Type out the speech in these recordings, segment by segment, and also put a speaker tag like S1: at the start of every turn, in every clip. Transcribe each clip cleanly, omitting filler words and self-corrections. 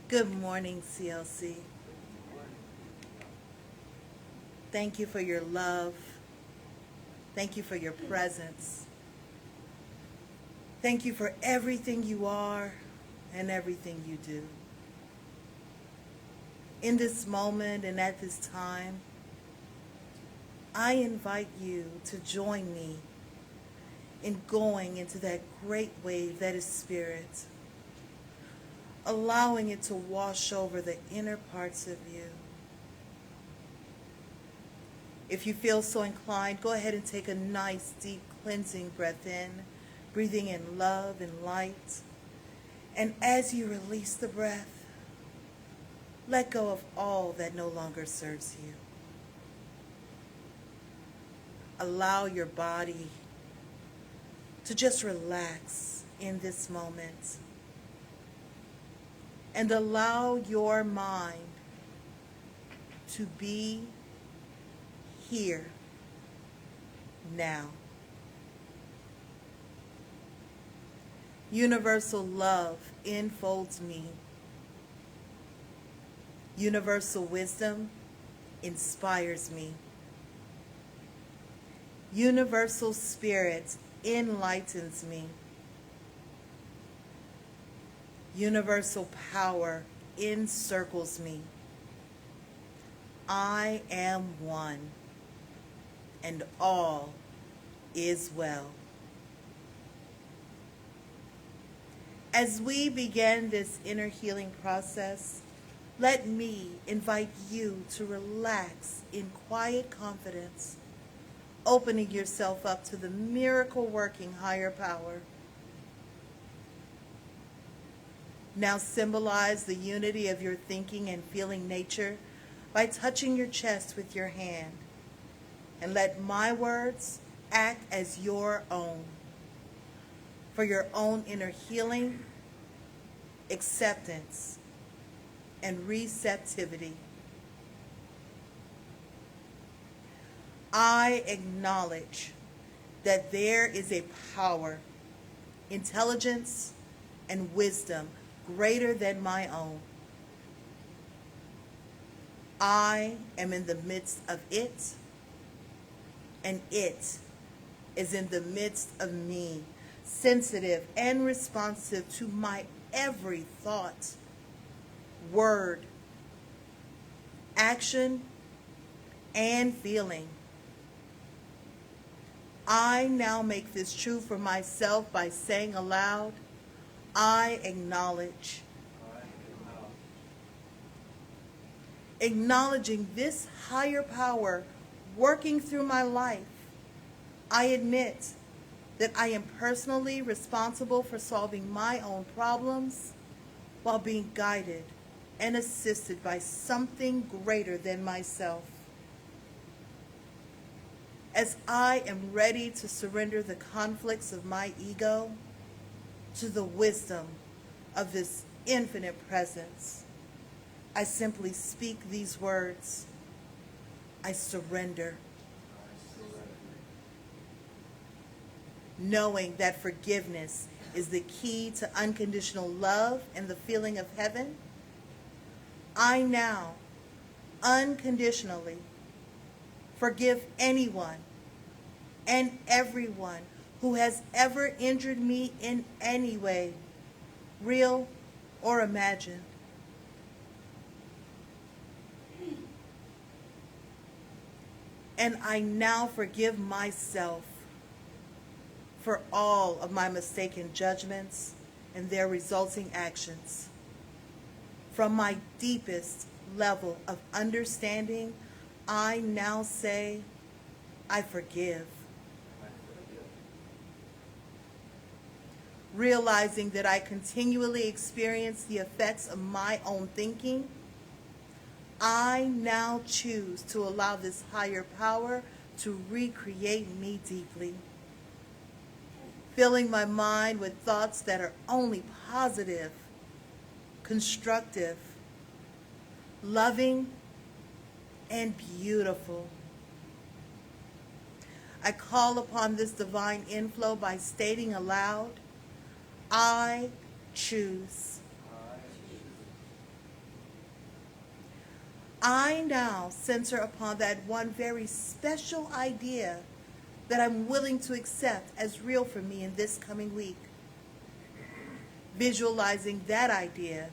S1: Good morning, CLC. Thank you for your love. Thank you for your presence. Thank you for everything you are and everything you do. In this moment and at this time, I invite you to join me in going into that great wave that is spirit, allowing it to wash over the inner parts of you. If you feel so inclined, go ahead and take a nice, deep, cleansing breath in, breathing in love and light. And as you release the breath, let go of all that no longer serves you. Allow your body to just relax in this moment. And allow your mind to be here, now. Universal love enfolds me. Universal wisdom inspires me. Universal spirit enlightens me. Universal power encircles me. I am one, and all is well. As we begin this inner healing process, let me invite you to relax in quiet confidence, opening yourself up to the miracle-working higher power. Now symbolize the unity of your thinking and feeling nature by touching your chest with your hand, and let my words act as your own, for your own inner healing, acceptance, and receptivity. I acknowledge that there is a power, intelligence, and wisdom greater than my own. I am in the midst of it, and it is in the midst of me, sensitive and responsive to my every thought, word, action, and feeling. I now make this true for myself by saying aloud, I acknowledge. Acknowledging this higher power working through my life, I admit that I am personally responsible for solving my own problems while being guided and assisted by something greater than myself. As I am ready to surrender the conflicts of my ego to the wisdom of this infinite presence, I simply speak these words: I surrender. Knowing that forgiveness is the key to unconditional love and the feeling of heaven, I now unconditionally forgive anyone and everyone who has ever injured me in any way, real or imagined. And I now forgive myself for all of my mistaken judgments and their resulting actions. From my deepest level of understanding, I now say, I forgive. Realizing that I continually experience the effects of my own thinking, I now choose to allow this higher power to recreate me deeply, filling my mind with thoughts that are only positive, constructive, loving, and beautiful. I call upon this divine inflow by stating aloud, I choose. I now center upon that one very special idea that I'm willing to accept as real for me in this coming week. Visualizing that idea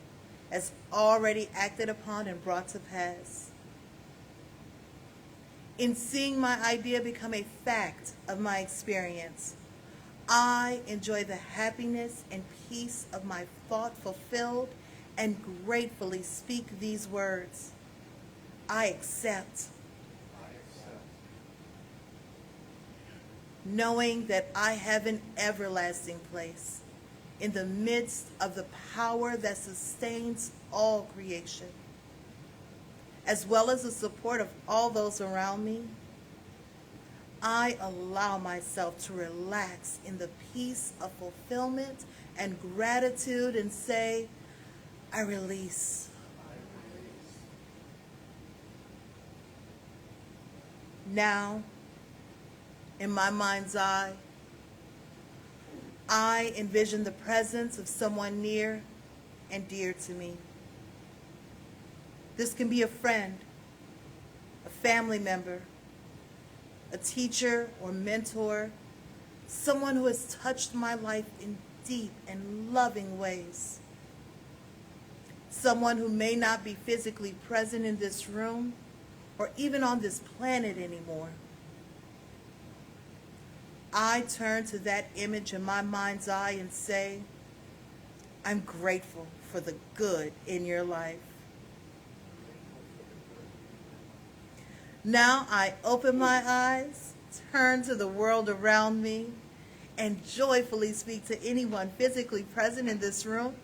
S1: as already acted upon and brought to pass. In seeing my idea become a fact of my experience, I enjoy the happiness and peace of my thought fulfilled and gratefully speak these words. I accept. Knowing that I have an everlasting place in the midst of the power that sustains all creation, as well as the support of all those around me, I allow myself to relax in the peace of fulfillment and gratitude and say, I release. Now, in my mind's eye, I envision the presence of someone near and dear to me. This can be a friend, a family member, a teacher or mentor, someone who has touched my life in deep and loving ways. Someone who may not be physically present in this room or even on this planet anymore. I turn to that image in my mind's eye and say, I'm grateful for the good in your life. Now I open my eyes, turn to the world around me, and joyfully speak to anyone physically present in this room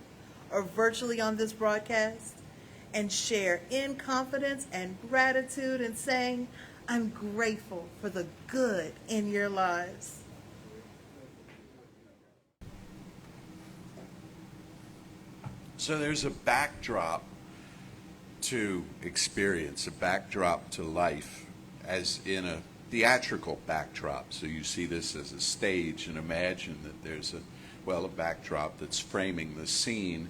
S1: or virtually on this broadcast, and share in confidence and gratitude and saying, I'm grateful for the good in your lives.
S2: So there's a backdrop to experience, a backdrop to life, as in a theatrical backdrop. So you see this as a stage and imagine that there's a backdrop that's framing the scene,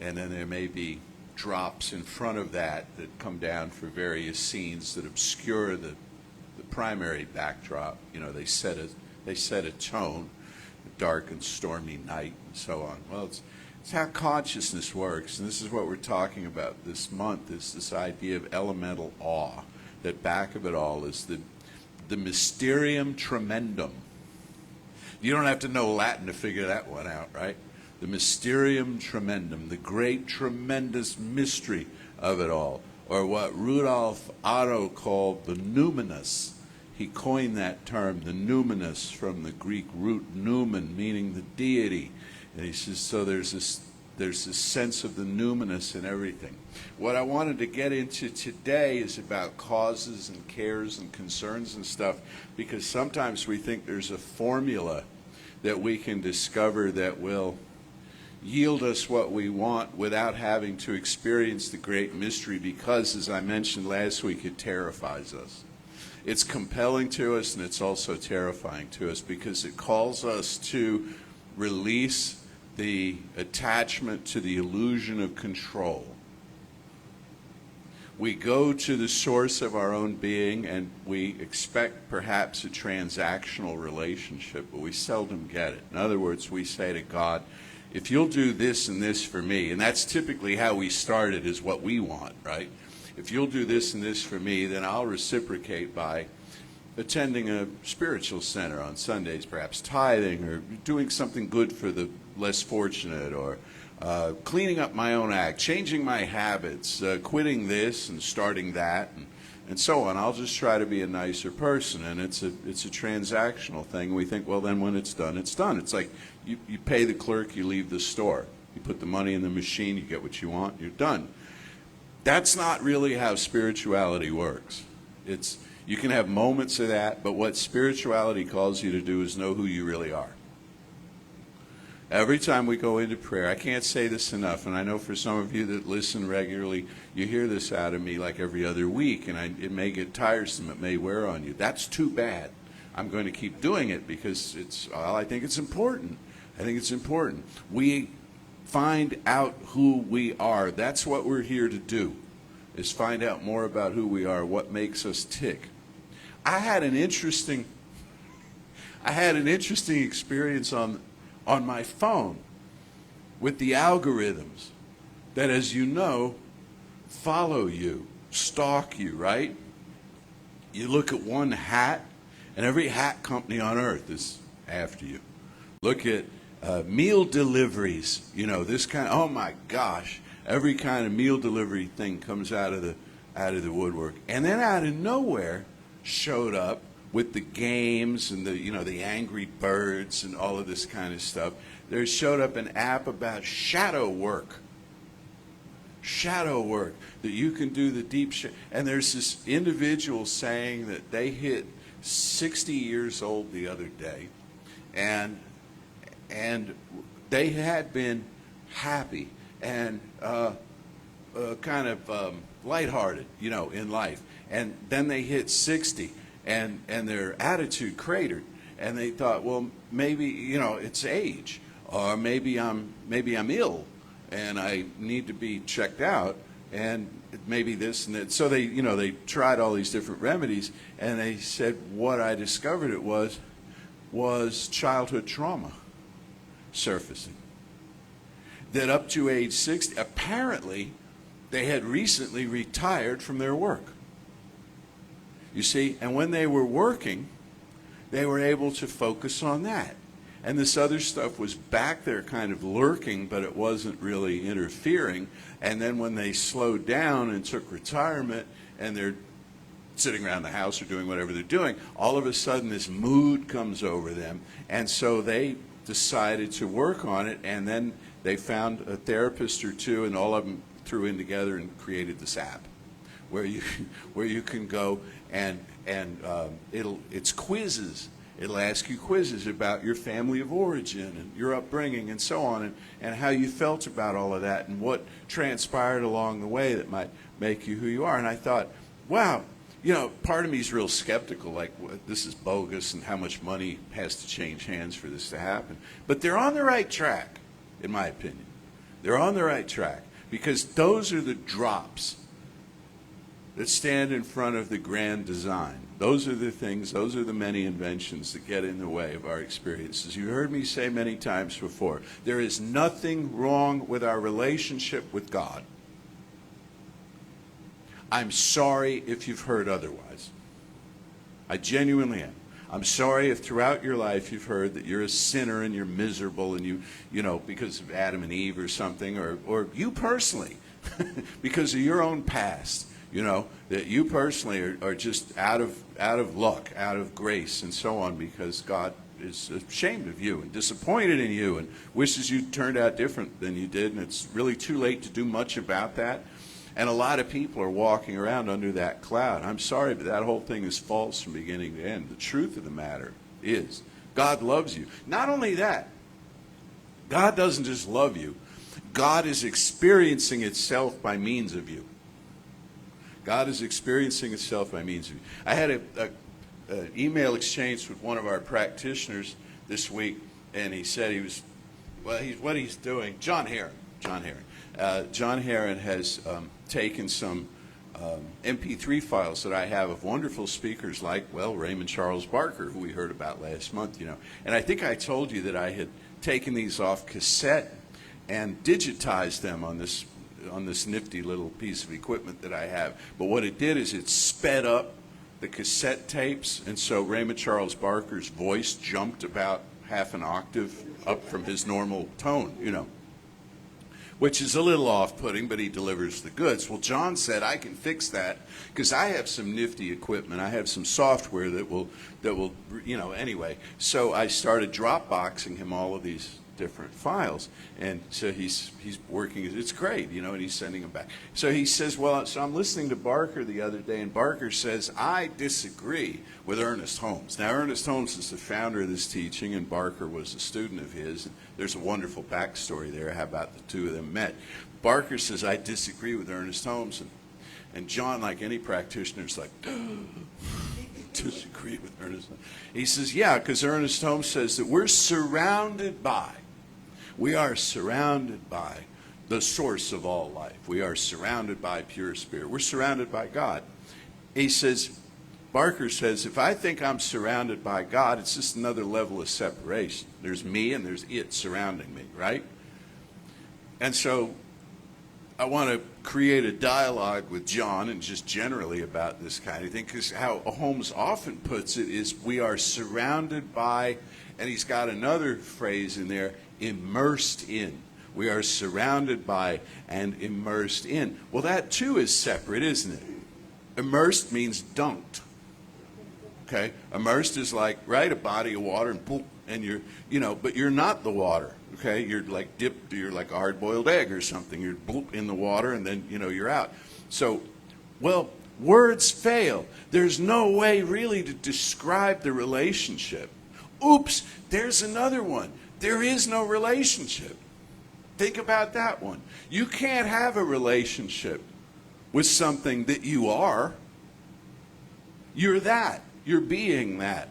S2: and then there may be drops in front of that come down for various scenes that obscure the primary backdrop. You know, they set a tone, a dark and stormy night and so on. Well, it's how consciousness works, and this is what we're talking about this month, is this idea of elemental awe, that back of it all is the Mysterium Tremendum. You don't have to know Latin to figure that one out, right? The Mysterium Tremendum, the great tremendous mystery of it all, or what Rudolph Otto called the numinous. He coined that term, the numinous, from the Greek root numen, meaning the deity. And he says, so there's this sense of the numinous in everything. What I wanted to get into today is about causes and cares and concerns and stuff, because sometimes we think there's a formula that we can discover that will yield us what we want without having to experience the great mystery, because, as I mentioned last week, it terrifies us. It's compelling to us, and it's also terrifying to us, because it calls us to release the attachment to the illusion of control. We go to the source of our own being and we expect perhaps a transactional relationship, but we seldom get it. In other words, we say to God, if you'll do this and this for me, and that's typically how we start it, is what we want, right? If you'll do this and this for me, then I'll reciprocate by attending a spiritual center on Sundays, perhaps tithing, or doing something good for the less fortunate, or cleaning up my own act, changing my habits, quitting this and starting that, and so on. I'll just try to be a nicer person, and it's a transactional thing. We think, well, then when it's done, it's done. It's like you pay the clerk, you leave the store. You put the money in the machine, you get what you want, you're done. That's not really how spirituality works. You can have moments of that, but what spirituality calls you to do is know who you really are. Every time we go into prayer, I can't say this enough, and I know for some of you that listen regularly, you hear this out of me like every other week, and it may get tiresome, it may wear on you. That's too bad. I'm going to keep doing it because I think it's important. I think it's important. We find out who we are. That's what we're here to do. is find out more about who we are, what makes us tick. I had an interesting experience on my phone with the algorithms that, as you know, follow you, stalk you, right? You look at one hat, and every hat company on earth is after you. Look at meal deliveries, this kind of, oh my gosh, every kind of meal delivery thing comes out of the woodwork. And then out of nowhere showed up with the games and the Angry Birds and all of this kind of stuff. There showed up an app about shadow work. Shadow work, that you can do the deep and there's this individual saying that they hit 60 years old the other day, and they had been happy and kind of lighthearted, in life, and then they hit 60, and their attitude cratered, and they thought, well, maybe it's age, or maybe I'm ill, and I need to be checked out, and maybe this and that. So they tried all these different remedies, and they said what I discovered it was childhood trauma surfacing. That up to age 60, apparently they had recently retired from their work. You see, and when they were working, they were able to focus on that. And this other stuff was back there kind of lurking, but it wasn't really interfering. And then when they slowed down and took retirement, and they're sitting around the house or doing whatever they're doing, all of a sudden this mood comes over them. And so they decided to work on it, and then they found a therapist or two, and all of them threw in together and created this app where you can go and it's quizzes. It'll ask you quizzes about your family of origin and your upbringing and so on, and how you felt about all of that and what transpired along the way that might make you who you are. And I thought, wow, part of me is real skeptical, like this is bogus and how much money has to change hands for this to happen. But they're on the right track, in my opinion. They're on the right track, because those are the drops that stand in front of the grand design. Those are the things, those are the many inventions that get in the way of our experiences. You heard me say many times before, there is nothing wrong with our relationship with God. I'm sorry if you've heard otherwise. I genuinely am. I'm sorry if throughout your life you've heard that you're a sinner and you're miserable and you because of Adam and Eve or something, or you personally, because of your own past. That you personally are just out of luck, out of grace, and so on, because God is ashamed of you and disappointed in you and wishes you turned out different than you did, and it's really too late to do much about that. And a lot of people are walking around under that cloud. I'm sorry, but that whole thing is false from beginning to end. The truth of the matter is God loves you. Not only that, God doesn't just love you. God is experiencing itself by means of you. God is experiencing itself by means of you. I had an email exchange with one of our practitioners this week, and he said what he's doing. John Heron. John Heron has taken some MP3 files that I have of wonderful speakers like, Raymond Charles Barker, who we heard about last month, And I think I told you that I had taken these off cassette and digitized them on this nifty little piece of equipment that I have. But what it did is it sped up the cassette tapes, and so Raymond Charles Barker's voice jumped about half an octave up from his normal tone, which is a little off-putting, but he delivers the goods. Well, John said, I can fix that because I have some nifty equipment. I have some software that will, anyway. So I started Dropboxing him all of these different files, and so he's working. It's great, and he's sending them back. So he says, so I'm listening to Barker the other day, and Barker says, I disagree with Ernest Holmes. Now, Ernest Holmes is the founder of this teaching, and Barker was a student of his. There's a wonderful backstory there, how about the two of them met. Barker says, I disagree with Ernest Holmes, and John, like any practitioner, is like, disagree with Ernest Holmes. He says, yeah, because Ernest Holmes says that we are surrounded by the source of all life. We are surrounded by pure spirit. We're surrounded by God. He says, Barker says, if I think I'm surrounded by God, it's just another level of separation. There's me and there's it surrounding me, right? And so I want to create a dialogue with John and just generally about this kind of thing, because how Holmes often puts it is we are surrounded by, and he's got another phrase in there, immersed in. We are surrounded by and immersed in. Well, that too is separate, isn't it? Immersed means dunked. Okay? Immersed is like, right, a body of water and boom, and you're, but you're not the water. Okay? You're like dipped, you're like a hard-boiled egg or something. You're boop in the water and then, you're out. So, well, words fail. There's no way really to describe the relationship. Oops, there's another one. There is no relationship. Think about that one. You can't have a relationship with something that you are. You're that. You're being that.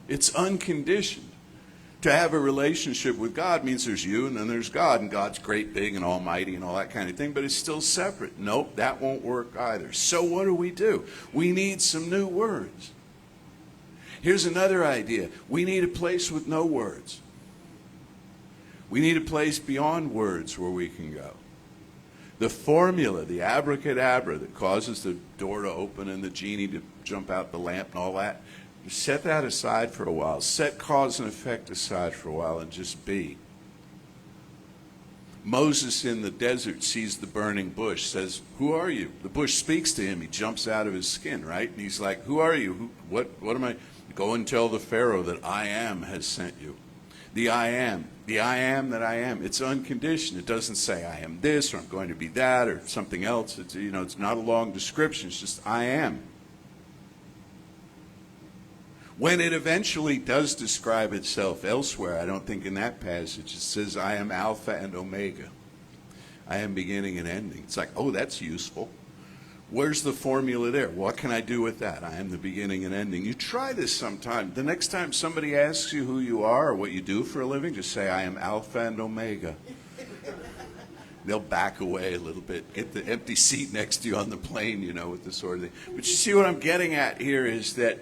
S2: It's unconditioned. To have a relationship with God means there's you and then there's God, and God's great, big, and almighty and all that kind of thing, but it's still separate. Nope, that won't work either. So what do? We need some new words. Here's another idea. We need a place with no words. We need a place beyond words where we can go. The formula, the abracadabra that causes the door to open and the genie to jump out the lamp and all that, set that aside for a while. Set cause and effect aside for a while and just be. Moses in the desert sees the burning bush, says, "Who are you?" The bush speaks to him. He jumps out of his skin, right? And he's like, "Who are you? What am I?" "Go and tell the Pharaoh that I am has sent you." The I am that I am. It's unconditioned. It doesn't say I am this or I'm going to be that or something else. It's, it's not a long description. It's just I am. When it eventually does describe itself elsewhere, I don't think in that passage it says I am Alpha and Omega. I am beginning and ending. It's like, oh, that's useful. Where's the formula there? What can I do with that? I am the beginning and ending. You try this sometime. The next time somebody asks you who you are or what you do for a living, just say, I am Alpha and Omega. They'll back away a little bit, get the empty seat next to you on the plane, with this sort of thing. But you see what I'm getting at here is that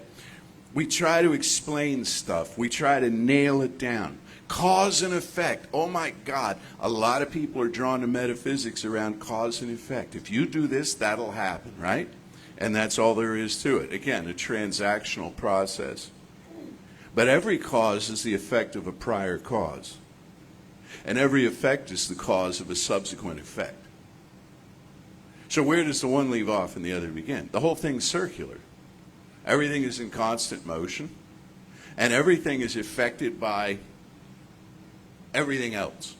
S2: we try to explain stuff. We try to nail it down. Cause and effect. Oh my God. A lot of people are drawn to metaphysics around cause and effect. If you do this, that'll happen, right? And that's all there is to it. Again, a transactional process. But every cause is the effect of a prior cause. And every effect is the cause of a subsequent effect. So where does the one leave off and the other begin? The whole thing's circular. Everything is in constant motion. And everything is affected by everything else,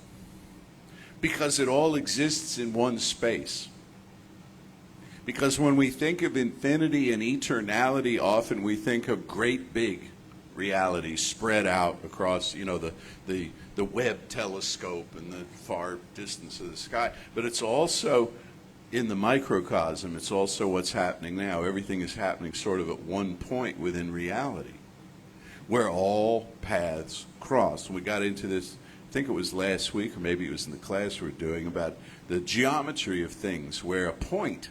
S2: because it all exists in one space. Because when we think of infinity and eternality, often we think of great big realities spread out across, the Webb telescope and the far distance of the sky. But it's also in the microcosm. It's also what's happening now. Everything is happening sort of at one point within reality, where all paths cross. We got into this, I think it was last week, or maybe it was in the class we were doing, about the geometry of things, where a point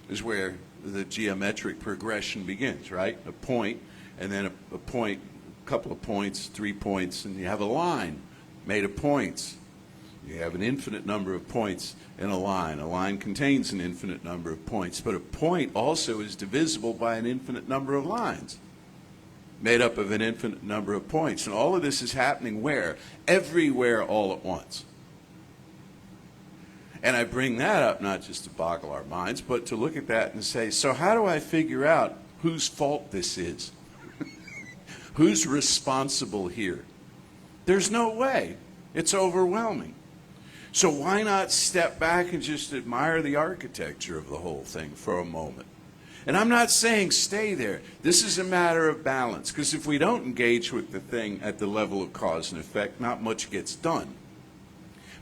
S2: is where the geometric progression begins, right? A point, and then a point, a couple of points, 3 points, and you have a line made of points. You have an infinite number of points in a line. A line contains an infinite number of points, but a point also is divisible by an infinite number of lines, made up of an infinite number of points. And all of this is happening where? Everywhere all at once. And I bring that up not just to boggle our minds, but to look at that and say, so how do I figure out whose fault this is? Who's responsible here? There's no way. It's overwhelming. So why not step back and just admire the architecture of the whole thing for a moment? And I'm not saying stay there. This is a matter of balance, because if we don't engage with the thing at the level of cause and effect, not much gets done.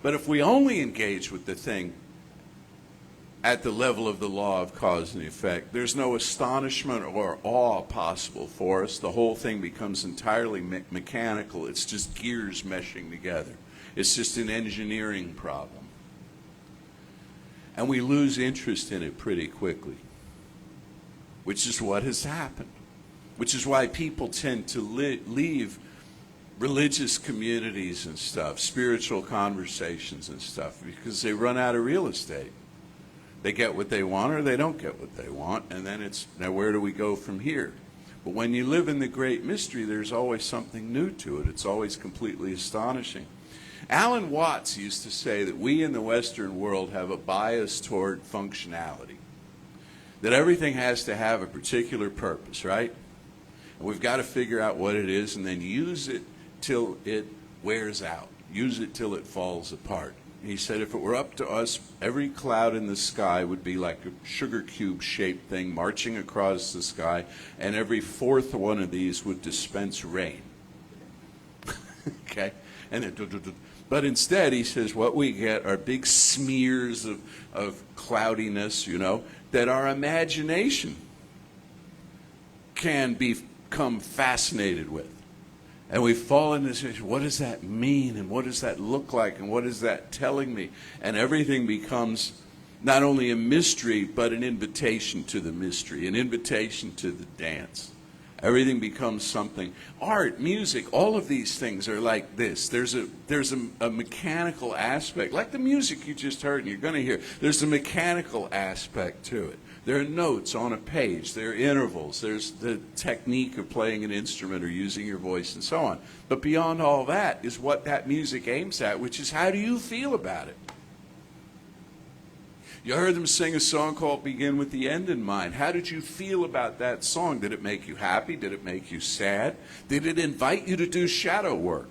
S2: But if we only engage with the thing at the level of the law of cause and effect, there's no astonishment or awe possible for us. The whole thing becomes entirely mechanical. It's just gears meshing together. It's just an engineering problem. And we lose interest in it pretty quickly, which is what has happened, which is why people tend to leave religious communities and stuff, spiritual conversations and stuff, because they run out of real estate. They get what they want or they don't get what they want, and then it's, now where do we go from here? But when you live in the great mystery, there's always something new to it. It's always completely astonishing. Alan Watts used to say that we in the Western world have a bias toward functionality, that everything has to have a particular purpose, right? And we've got to figure out what it is and then use it till it wears out. Use it till it falls apart. He said if it were up to us, every cloud in the sky would be like a sugar cube shaped thing marching across the sky, and every fourth one of these would dispense rain. Okay? And then, but instead, he says, what we get are big smears of cloudiness, you know, that our imagination can become fascinated with. And we fall into this, what does that mean? And what does that look like? And what is that telling me? And everything becomes not only a mystery, but an invitation to the mystery, an invitation to the dance. Everything becomes something. Art, music, all of these things are like this. There's a mechanical aspect, like the music you just heard and you're going to hear. There's a mechanical aspect to it. There are notes on a page. There are intervals. There's the technique of playing an instrument or using your voice and so on. But beyond all that is what that music aims at, which is how do you feel about it? You heard them sing a song called Begin with the End in Mind. How did you feel about that song? Did it make you happy? Did it make you sad? Did it invite you to do shadow work?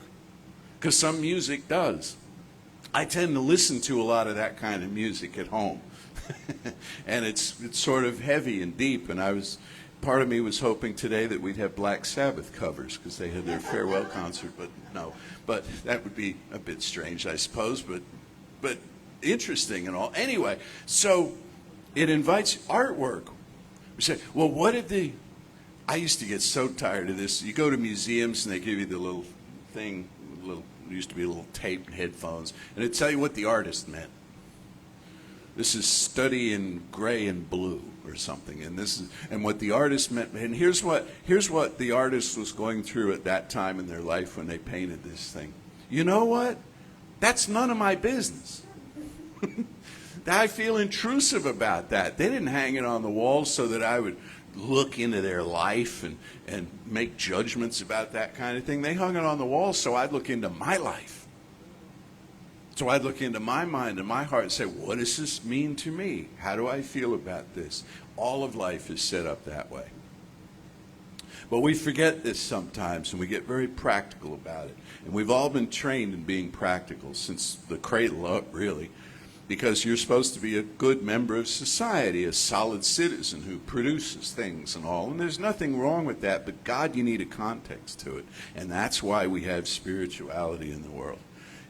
S2: Because some music does. I tend to listen to a lot of that kind of music at home. And it's sort of heavy and deep. And part of me was hoping today that we'd have Black Sabbath covers because they had their farewell concert, but no. But that would be a bit strange, I suppose, but interesting and all. Anyway, so it invites artwork. We say, well, what did I used to get so tired of this. You go to museums and they give you the little thing, it used to be a little tape and headphones, and it tell you what the artist meant. This is study in gray and blue or something, and what the artist meant. And here's what the artist was going through at that time in their life when they painted this thing. You know what? That's none of my business. I feel intrusive about that. They didn't hang it on the wall so that I would look into their life and make judgments about that kind of thing. They hung it on the wall so I'd look into my life. So I'd look into my mind and my heart and say, what does this mean to me? How do I feel about this? All of life is set up that way. But we forget this sometimes, and we get very practical about it. And we've all been trained in being practical since the cradle up, really, because you're supposed to be a good member of society, a solid citizen who produces things and all. And there's nothing wrong with that, but God, you need a context to it. And that's why we have spirituality in the world.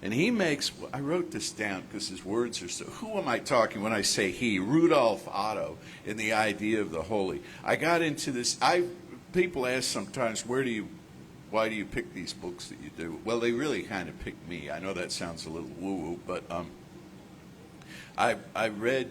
S2: And he makes, I wrote this down because his words are so, who am I talking when I say he? Rudolph Otto in The Idea of the Holy. I got into this, people ask sometimes, why do you pick these books that you do? Well, they really kind of pick me. I know that sounds a little woo-woo, but I read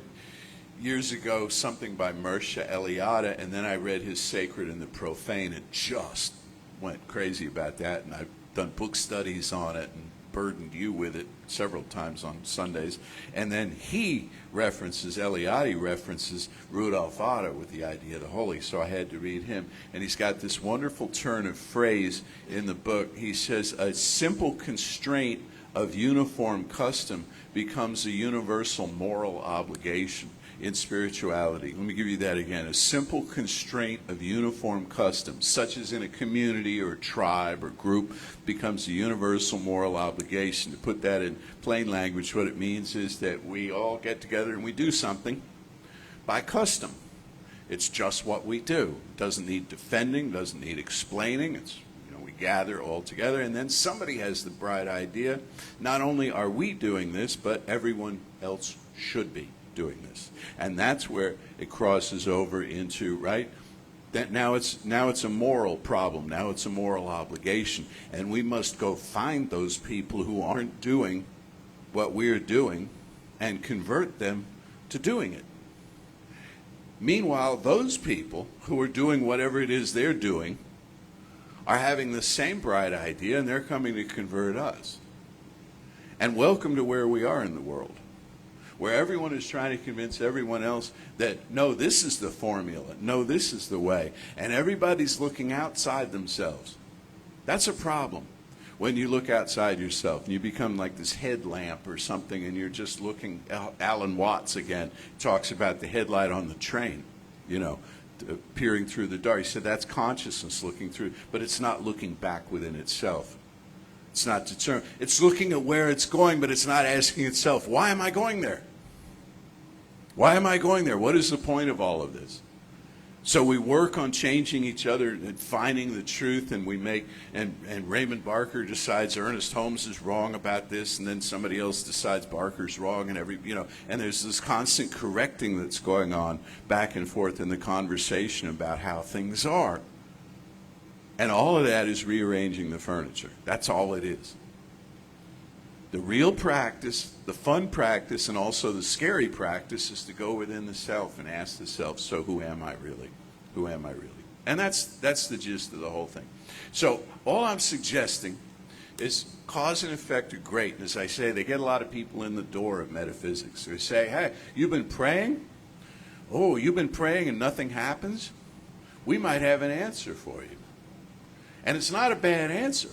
S2: years ago something by Mircea Eliade, and then I read his Sacred and the Profane and just went crazy about that, and I've done book studies on it and burdened you with it several times on Sundays. And then Eliade references Rudolph Otto with The Idea of the Holy, so I had to read him. And he's got this wonderful turn of phrase in the book. He says, a simple constraint of uniform custom becomes a universal moral obligation in spirituality. Let me give you that again. A simple constraint of uniform custom, such as in a community or a tribe or group, becomes a universal moral obligation. To put that in plain language, what it means is that we all get together and we do something by custom. It's just what we do. It doesn't need defending, doesn't need explaining. It's, we gather all together, and then somebody has the bright idea. Not only are we doing this, but everyone else should be doing this. And that's where it crosses over into, right? That now it's a moral problem. Now it's a moral obligation. And we must go find those people who aren't doing what we're doing and convert them to doing it. Meanwhile, those people who are doing whatever it is they're doing are having the same bright idea, and they're coming to convert us. And welcome to where we are in the world, where everyone is trying to convince everyone else that, no, this is the formula, no, this is the way, and everybody's looking outside themselves. That's a problem. When you look outside yourself and you become like this headlamp or something, and you're just looking, Alan Watts again talks about the headlight on the train, you know, peering through the dark. He said that's consciousness looking through, but it's not looking back within itself. It's not determined. It's looking at where it's going, but it's not asking itself, why am I going there? Why am I going there? What is the point of all of this? So we work on changing each other and finding the truth, and we make, and Raymond Barker decides Ernest Holmes is wrong about this, and then somebody else decides Barker's wrong, and and there's this constant correcting that's going on back and forth in the conversation about how things are. And all of that is rearranging the furniture. That's all it is. The real practice, the fun practice, and also the scary practice is to go within the self and ask the self, so who am I really? Who am I really? And that's the gist of the whole thing. So all I'm suggesting is cause and effect are great. And as I say, they get a lot of people in the door of metaphysics. They say, hey, you've been praying? Oh, you've been praying and nothing happens? We might have an answer for you. And it's not a bad answer.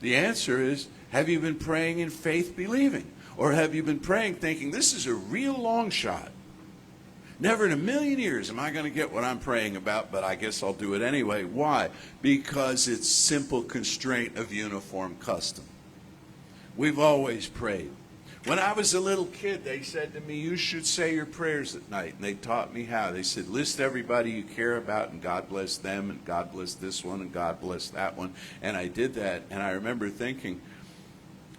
S2: The answer is, have you been praying in faith believing? Or have you been praying thinking, this is a real long shot? Never in a million years am I going to get what I'm praying about, but I guess I'll do it anyway. Why? Because it's simple constraint of uniform custom. We've always prayed. When I was a little kid, they said to me, you should say your prayers at night. And they taught me how. They said, list everybody you care about, and God bless them, and God bless this one, and God bless that one. And I did that, and I remember thinking,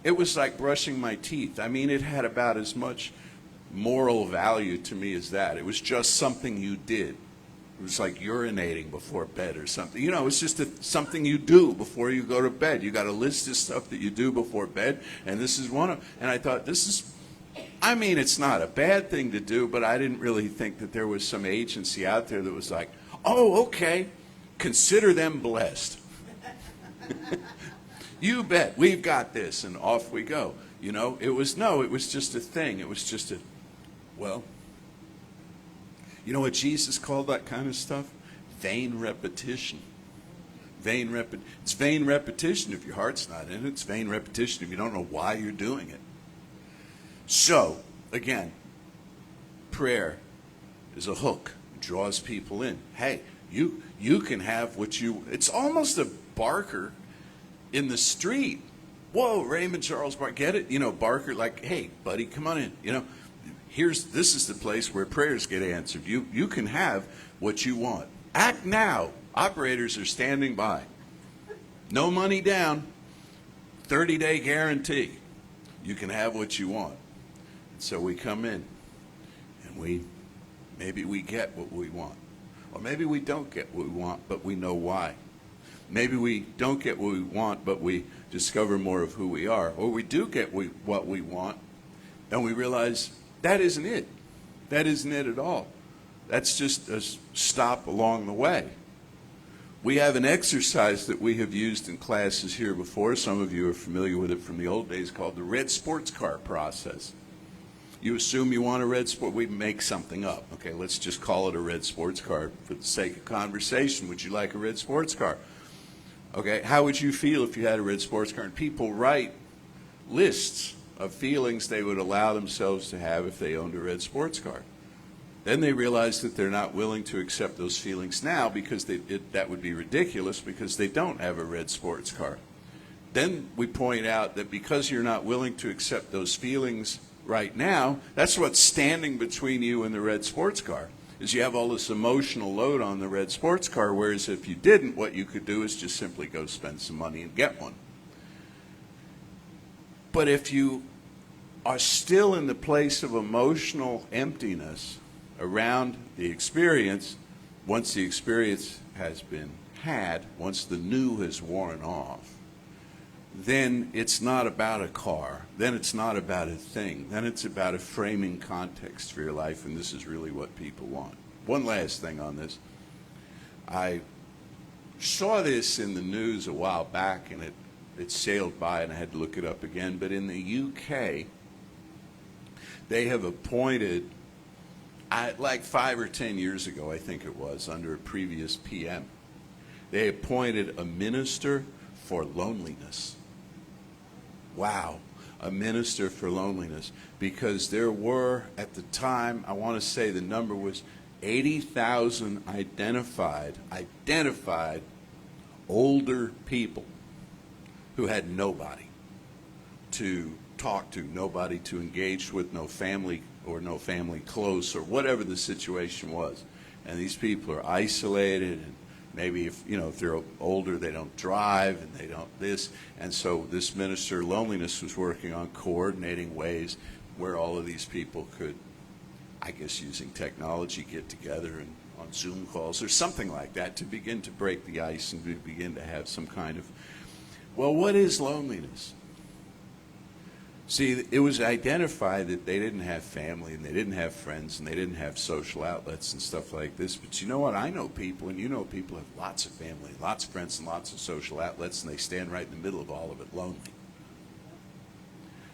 S2: it was like brushing my teeth. I mean, it had about as much moral value to me as that. It was just something you did. It was like urinating before bed or something. You know, it's just something you do before you go to bed. You got a list of stuff that you do before bed, and this is one of. And I thought, I mean, it's not a bad thing to do, but I didn't really think that there was some agency out there that was like, oh, okay, consider them blessed. You bet, we've got this, and off we go. You know, it was just a thing. It was just well, you know what Jesus called that kind of stuff? Vain repetition. It's vain repetition if your heart's not in it. It's vain repetition if you don't know why you're doing it. So, again, prayer is a hook. It draws people in. Hey, you can have what you... It's almost a Barker in the street. Whoa, Raymond Charles Barker, get it? You know, Barker, like, hey, buddy, come on in. You know, this is the place where prayers get answered. You can have what you want. Act now. Operators are standing by. No money down. 30-day guarantee. You can have what you want. And so we come in, and maybe we get what we want. Or maybe we don't get what we want, but we know why. Maybe we don't get what we want, but we discover more of who we are. Or we do get what we want, and we realize that isn't it. That isn't it at all. That's just a stop along the way. We have an exercise that we have used in classes here before. Some of you are familiar with it from the old days, called the red sports car process. You assume you want a red sport. We make something up. Okay, let's just call it a red sports car for the sake of conversation. Would you like a red sports car? Okay, how would you feel if you had a red sports car? And people write lists of feelings they would allow themselves to have if they owned a red sports car. Then they realize that they're not willing to accept those feelings now because that would be ridiculous because they don't have a red sports car. Then we point out that because you're not willing to accept those feelings right now, that's what's standing between you and the red sports car, is you have all this emotional load on the red sports car, whereas if you didn't, what you could do is just simply go spend some money and get one. But if you are still in the place of emotional emptiness around the experience, once the experience has been had, once the new has worn off, then it's not about a car. Then it's not about a thing. Then it's about a framing context for your life, and this is really what people want. One last thing on this. I saw this in the news a while back, and it sailed by, and I had to look it up again. But in the UK, they have appointed, like 5 or 10 years ago, I think it was, under a previous PM, they appointed a minister for loneliness. Wow, a minister for loneliness. Because there were, at the time, I want to say the number was 80,000 identified older people who had nobody to talk to, nobody to engage with, no family or no family close, or whatever the situation was. And these people are isolated, and maybe if they're older, they don't drive, and they don't this. And so this minister of loneliness was working on coordinating ways where all of these people could, I guess using technology, get together and on Zoom calls or something like that to begin to break the ice and to begin to have some kind of, well, what is loneliness? See, it was identified that they didn't have family, and they didn't have friends, and they didn't have social outlets and stuff like this. But you know what? I know people, and you know people have lots of family, lots of friends, and lots of social outlets, and they stand right in the middle of all of it lonely.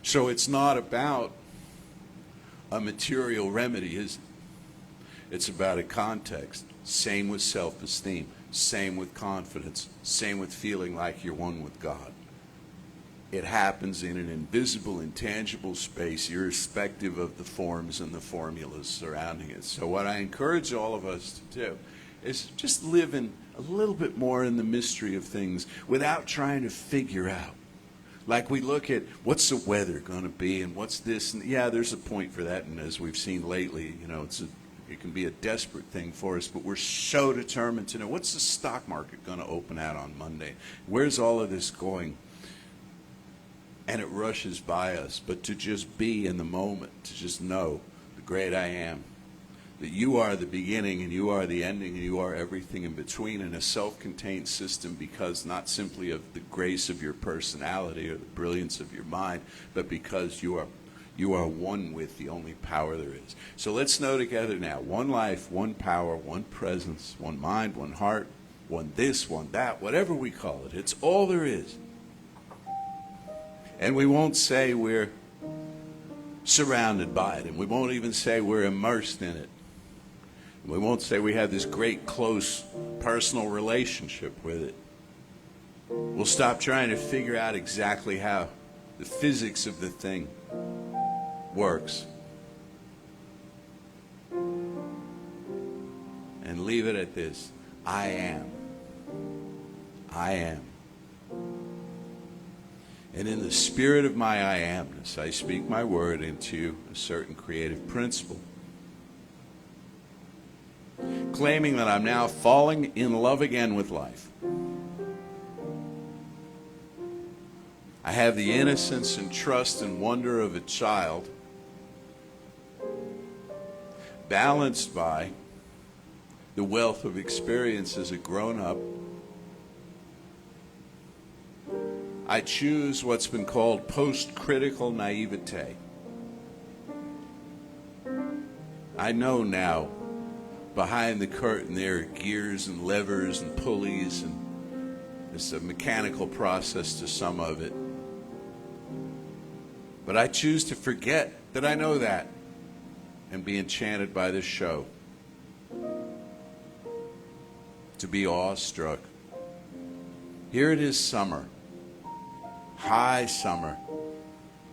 S2: So it's not about a material remedy, is it? It's about a context. Same with self-esteem. Same with confidence. Same with feeling like you're one with God. It happens in an invisible, intangible space, irrespective of the forms and the formulas surrounding it. So what I encourage all of us to do is just live in a little bit more in the mystery of things without trying to figure out. Like we look at what's the weather going to be and what's this. And yeah, there's a point for that. And as we've seen lately, it can be a desperate thing for us. But we're so determined to know, what's the stock market going to open out on Monday? Where's all of this going? And it rushes by us. But to just be in the moment, to just know the great I am, that you are the beginning and you are the ending and you are everything in between, in a self-contained system, because not simply of the grace of your personality or the brilliance of your mind, but because you are one with the only power there is. So let's know together now, one life, one power, one presence, one mind, one heart, one this, one that, whatever we call it. It's all there is. And we won't say we're surrounded by it, and we won't even say we're immersed in it. We won't say we have this great, close, personal relationship with it. We'll stop trying to figure out exactly how the physics of the thing works. And leave it at this. I am. I am. And in the spirit of my I amness, I speak my word into a certain creative principle, claiming that I'm now falling in love again with life. I have the innocence and trust and wonder of a child, balanced by the wealth of experience as a grown-up. I choose what's been called post-critical naivete. I know now, behind the curtain there are gears and levers and pulleys, and it's a mechanical process to some of it. But I choose to forget that I know that and be enchanted by this show. To be awestruck. Here it is, summer. High summer.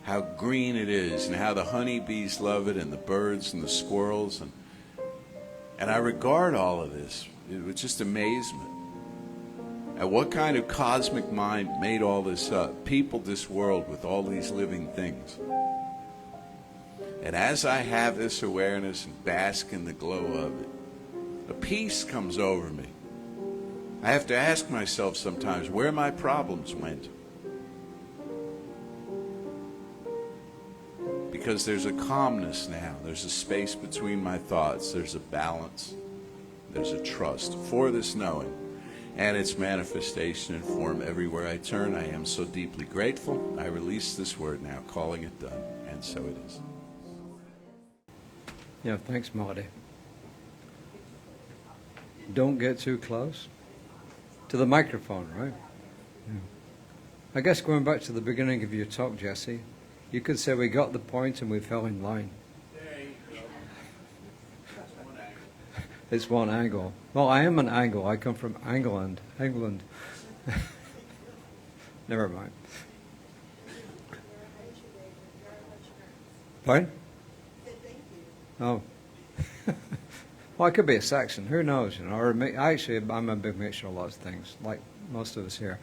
S2: How green it is, and how the honeybees love it, and the birds and the squirrels. And I regard all of this with just amazement at what kind of cosmic mind made all this up, peopled this world with all these living things. And as I have this awareness and bask in the glow of it, a peace comes over me. I have to ask myself sometimes where my problems went. Because there's a calmness now. There's a space between my thoughts. There's a balance. There's a trust for this knowing. and its manifestation in form everywhere I turn. I am so deeply grateful. I release this word now, calling it done, and so it is.
S3: Yeah, thanks, Melody. Don't get too close to the microphone, right? Yeah. I guess going back to the beginning of your talk, Jesse, you could say we got the point and we fell in line.
S2: There you go. That's one angle.
S3: It's one angle. Well, I am an angle. I come from England. Never mind. Pardon? Oh. Well, I could be a Saxon. Who knows? You know, or actually, I'm a big mixture of lots of things, like most of us here.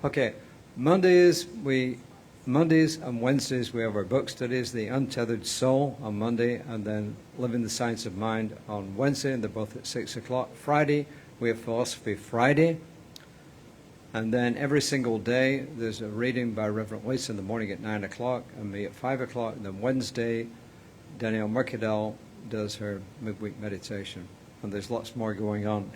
S3: Okay, Mondays and Wednesdays we have our book studies. The Untethered Soul on Monday, and then Living the Science of Mind on Wednesday, and they're both at 6 o'clock. Friday we have Philosophy Friday, and then every single day there's a reading by Reverend Lisa in the morning at 9 o'clock, and me at 5 o'clock. And then Wednesday, Danielle Mercadal does her midweek meditation, and there's lots more going on.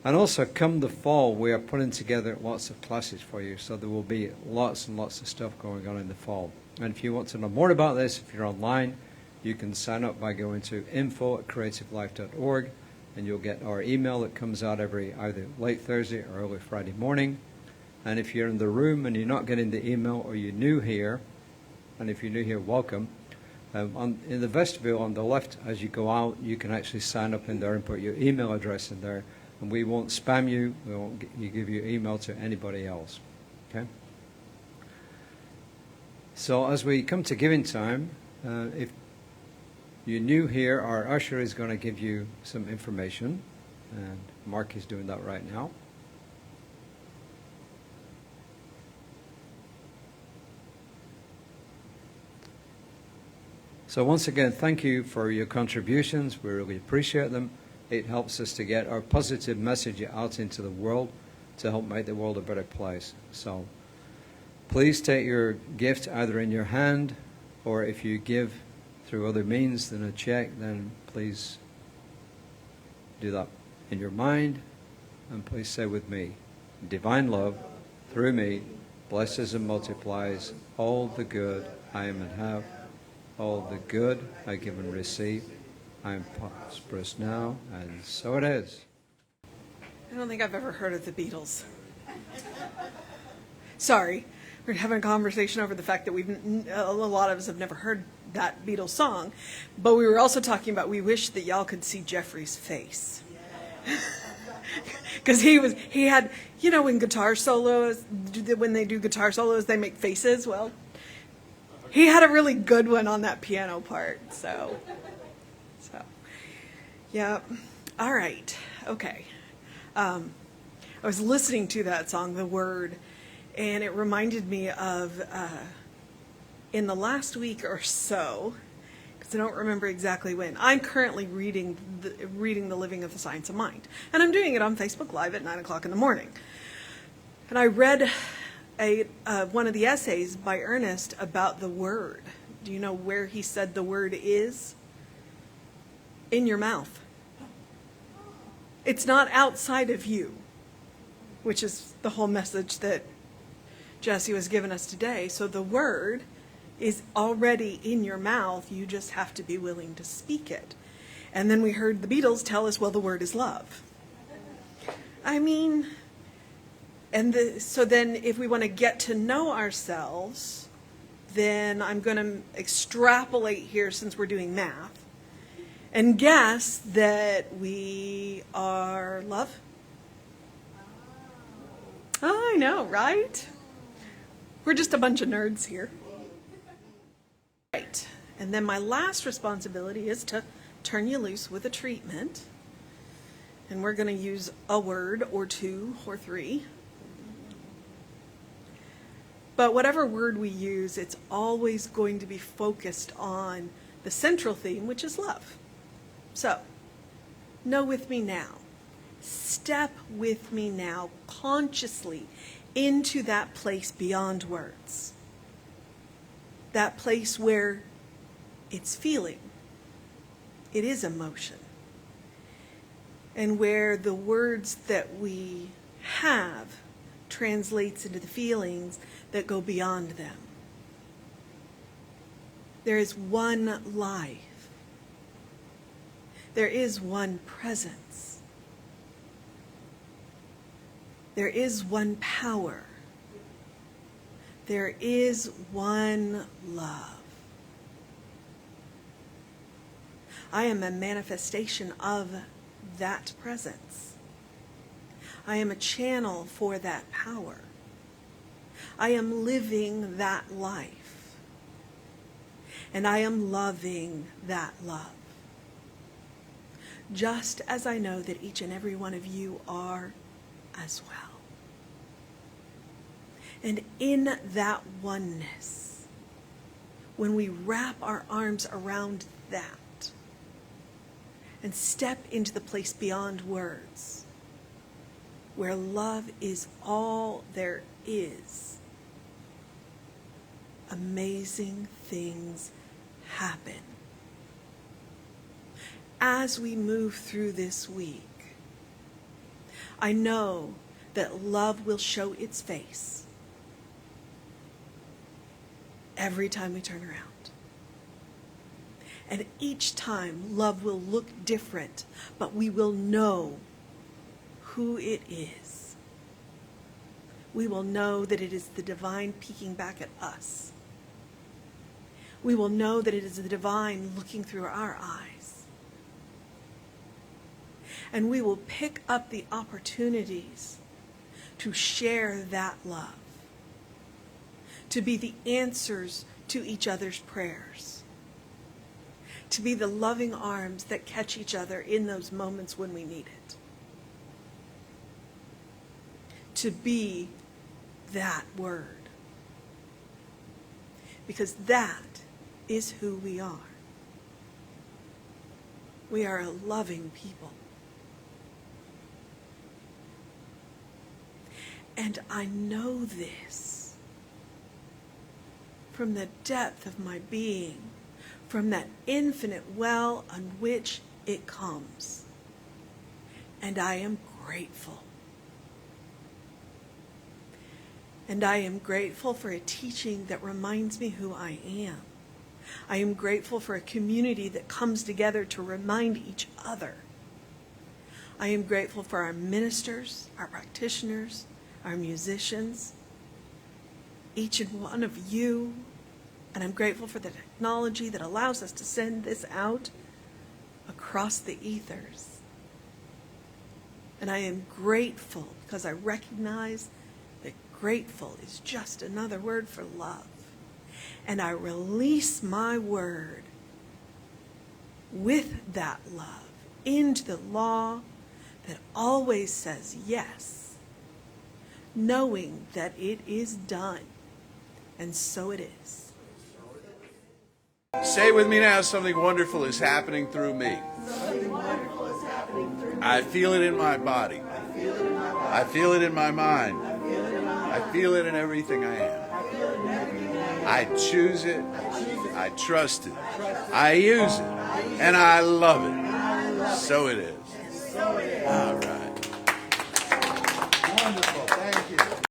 S3: And also, come the fall, we are putting together lots of classes for you, so there will be lots and lots of stuff going on in the fall. And if you want to know more about this, if you're online, you can sign up by going to info@creativelife.org, and you'll get our email that comes out every either late Thursday or early Friday morning. And if you're in the room and you're not getting the email, or you're new here, and if you're new here, welcome. In the vestibule on the left, as you go out, you can actually sign up in there and put your email address in there, and we won't spam you. We won't give your email to anybody else. Okay? So as we come to giving time, if you're new here, our usher is going to give you some information, and Mark is doing that right now. So once again, thank you for your contributions. We really appreciate them. It helps us to get our positive message out into the world to help make the world a better place. So please take your gift either in your hand, or if you give through other means than a check, then please do that in your mind. And please say with me, divine love through me blesses and multiplies all the good I am and have. All the good I give and receive, I am prosperous now, and so it is.
S4: I don't think I've ever heard of the Beatles. Sorry, we're having a conversation over the fact that a lot of us have never heard that Beatles song, but we were also talking about we wish that y'all could see Jeffrey's face. Because he had, you know, when they do guitar solos, they make faces. Well, he had a really good one on that piano part, so, yeah. All right, okay. I was listening to that song, The Word, and it reminded me of, in the last week or so, because I don't remember exactly when, I'm currently reading The Living of the Science of Mind, and I'm doing it on Facebook Live at 9 o'clock in the morning. And I read one of the essays by Ernest about the word. Do you know where he said the word is? In your mouth. It's not outside of you, which is the whole message that Jesse was giving us today. So the word is already in your mouth. You just have to be willing to speak it. And then we heard the Beatles tell us, well, the word is love. I mean, so then if we want to get to know ourselves, then I'm going to extrapolate here, since we're doing math, and guess that we are love. Oh, I know, right? We're just a bunch of nerds here. Right. And then my last responsibility is to turn you loose with a treatment. And we're going to use a word or two or three. But whatever word we use, it's always going to be focused on the central theme, which is love. So, know with me now. Step with me now consciously into that place beyond words. That place where it's feeling, it is emotion, and where the words that we have translates into the feelings that go beyond them. There is one life. There is one presence. There is one power. There is one love. I am a manifestation of that presence. I am a channel for that power. I am living that life. And I am loving that love. Just as I know that each and every one of you are as well. And in that oneness, when we wrap our arms around that and step into the place beyond words, where love is all there is, amazing things happen. As we move through this week, I know that love will show its face every time we turn around. And each time, love will look different, but we will know who it is. We will know that it is the divine peeking back at us. We will know that it is the divine looking through our eyes. And we will pick up the opportunities to share that love, to be the answers to each other's prayers, to be the loving arms that catch each other in those moments when we need it, to be that word, because that is who we are. We are a loving people. And I know this from the depth of my being, from that infinite well on which it comes. And I am grateful. And I am grateful for a teaching that reminds me who I am. I am grateful for a community that comes together to remind each other. I am grateful for our ministers, our practitioners, our musicians, each and one of you. And I'm grateful for the technology that allows us to send this out across the ethers. And I am grateful because I recognize that grateful is just another word for love. And I release my word with that love into the law that always says yes, knowing that it is done. And so it is.
S2: Say with me now, something wonderful is happening through me. I feel it in my body. I feel it in my mind. I feel it in everything I am. I choose it. I trust it. I use it. And I love it. So it is. All right.
S3: Wonderful.